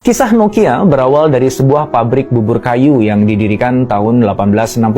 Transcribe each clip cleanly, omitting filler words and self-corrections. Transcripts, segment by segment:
Kisah Nokia berawal dari sebuah pabrik bubur kayu yang didirikan tahun 1865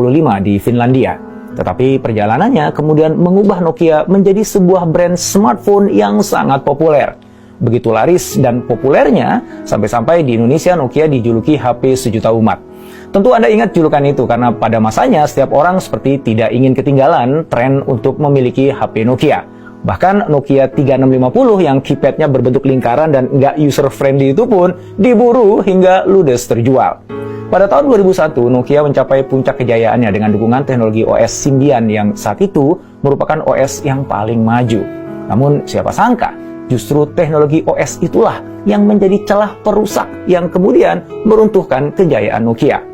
di Finlandia. Tetapi perjalanannya kemudian mengubah Nokia menjadi sebuah brand smartphone yang sangat populer. Begitu laris dan populernya, sampai-sampai di Indonesia Nokia dijuluki HP sejuta umat. Tentu Anda ingat julukan itu karena pada masanya setiap orang seperti tidak ingin ketinggalan tren untuk memiliki HP Nokia. Bahkan Nokia 3650 yang keypadnya berbentuk lingkaran dan nggak user-friendly itu pun diburu hingga ludes terjual. Pada tahun 2001, Nokia mencapai puncak kejayaannya dengan dukungan teknologi OS Symbian yang saat itu merupakan OS yang paling maju. Namun siapa sangka, justru teknologi OS itulah yang menjadi celah perusak yang kemudian meruntuhkan kejayaan Nokia.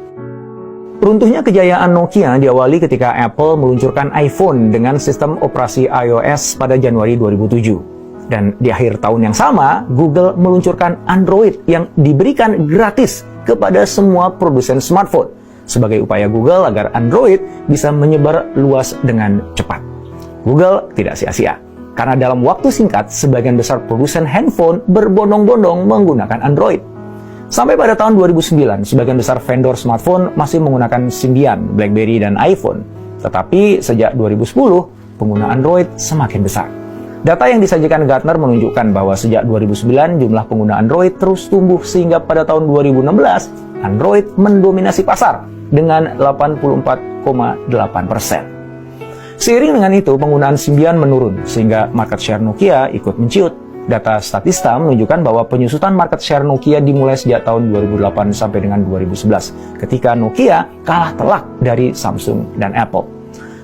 Runtuhnya kejayaan Nokia diawali ketika Apple meluncurkan iPhone dengan sistem operasi iOS pada Januari 2007. Dan di akhir tahun yang sama, Google meluncurkan Android yang diberikan gratis kepada semua produsen smartphone sebagai upaya Google agar Android bisa menyebar luas dengan cepat. Google tidak sia-sia, karena dalam waktu singkat, sebagian besar produsen handphone berbondong-bondong menggunakan Android. Sampai pada tahun 2009, sebagian besar vendor smartphone masih menggunakan Symbian, BlackBerry, dan iPhone. Tetapi sejak 2010, pengguna Android semakin besar. Data yang disajikan Gartner menunjukkan bahwa sejak 2009, jumlah pengguna Android terus tumbuh sehingga pada tahun 2016, Android mendominasi pasar dengan 84,8%. Seiring dengan itu, penggunaan Symbian menurun sehingga market share Nokia ikut menciut. Data Statista menunjukkan bahwa penyusutan market share Nokia dimulai sejak tahun 2008 sampai dengan 2011, ketika Nokia kalah telak dari Samsung dan Apple.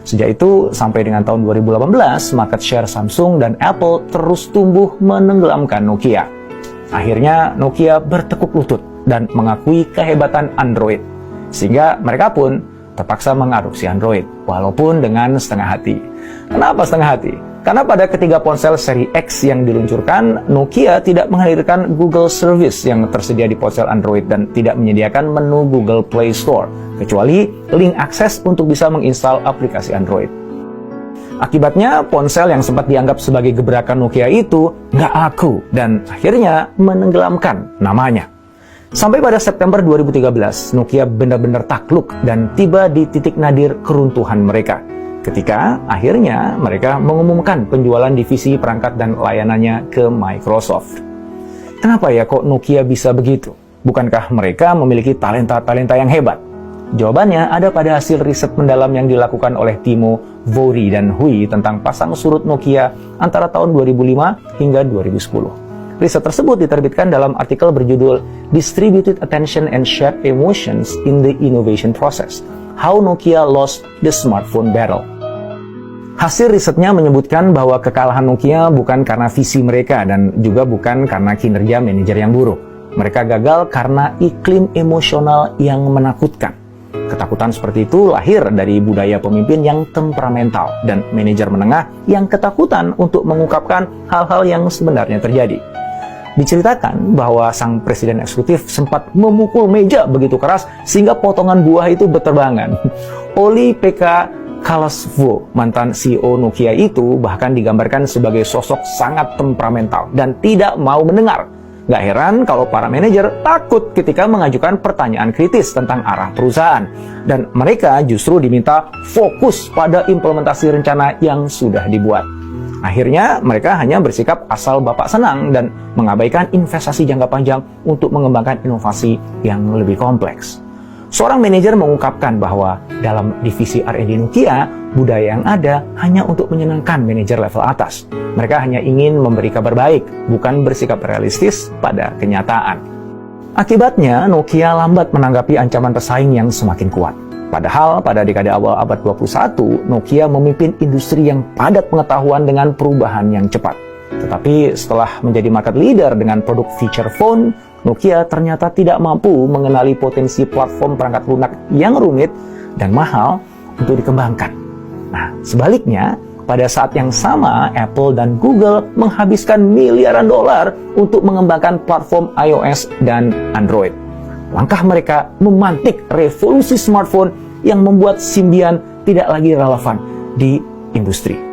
Sejak itu, sampai dengan tahun 2018, market share Samsung dan Apple terus tumbuh menenggelamkan Nokia. Akhirnya, Nokia bertekuk lutut dan mengakui kehebatan Android, sehingga mereka pun terpaksa mengadopsi Android, walaupun dengan setengah hati. Kenapa setengah hati? Karena pada ketiga ponsel seri X yang diluncurkan, Nokia tidak menghadirkan Google Service yang tersedia di ponsel Android dan tidak menyediakan menu Google Play Store, kecuali link akses untuk bisa menginstal aplikasi Android. Akibatnya, ponsel yang sempat dianggap sebagai gebrakan Nokia itu nggak laku dan akhirnya menenggelamkan namanya. Sampai pada September 2013, Nokia benar-benar takluk dan tiba di titik nadir keruntuhan mereka. Ketika akhirnya mereka mengumumkan penjualan divisi perangkat dan layanannya ke Microsoft. Kenapa ya kok Nokia bisa begitu? Bukankah mereka memiliki talenta-talenta yang hebat? Jawabannya ada pada hasil riset mendalam yang dilakukan oleh Timo Vuori dan Hui tentang pasang surut Nokia antara tahun 2005 hingga 2010. Riset tersebut diterbitkan dalam artikel berjudul Distributed Attention and Shared Emotions in the Innovation Process: How Nokia Lost the Smartphone Battle. Hasil risetnya menyebutkan bahwa kekalahan Nokia bukan karena visi mereka dan juga bukan karena kinerja manajer yang buruk. Mereka gagal karena iklim emosional yang menakutkan. Ketakutan seperti itu lahir dari budaya pemimpin yang temperamental dan manajer menengah yang ketakutan untuk mengungkapkan hal-hal yang sebenarnya terjadi. Diceritakan bahwa sang presiden eksekutif sempat memukul meja begitu keras sehingga potongan buah itu berterbangan. Olli-Pekka Kallasvuo, mantan CEO Nokia itu bahkan digambarkan sebagai sosok sangat temperamental dan tidak mau mendengar. Gak heran kalau para manajer takut ketika mengajukan pertanyaan kritis tentang arah perusahaan. Dan mereka justru diminta fokus pada implementasi rencana yang sudah dibuat. Akhirnya mereka hanya bersikap asal bapak senang dan mengabaikan investasi jangka panjang untuk mengembangkan inovasi yang lebih kompleks. Seorang manajer mengungkapkan bahwa dalam divisi R&D Nokia, budaya yang ada hanya untuk menyenangkan manajer level atas. Mereka hanya ingin memberi kabar baik, bukan bersikap realistis pada kenyataan. Akibatnya, Nokia lambat menanggapi ancaman pesaing yang semakin kuat. Padahal pada dekade awal abad 21, Nokia memimpin industri yang padat pengetahuan dengan perubahan yang cepat. Tetapi setelah menjadi market leader dengan produk feature phone, Nokia ternyata tidak mampu mengenali potensi platform perangkat lunak yang rumit dan mahal untuk dikembangkan. Nah, sebaliknya, pada saat yang sama, Apple dan Google menghabiskan miliaran dolar untuk mengembangkan platform iOS dan Android. Langkah mereka memantik revolusi smartphone yang membuat Symbian tidak lagi relevan di industri.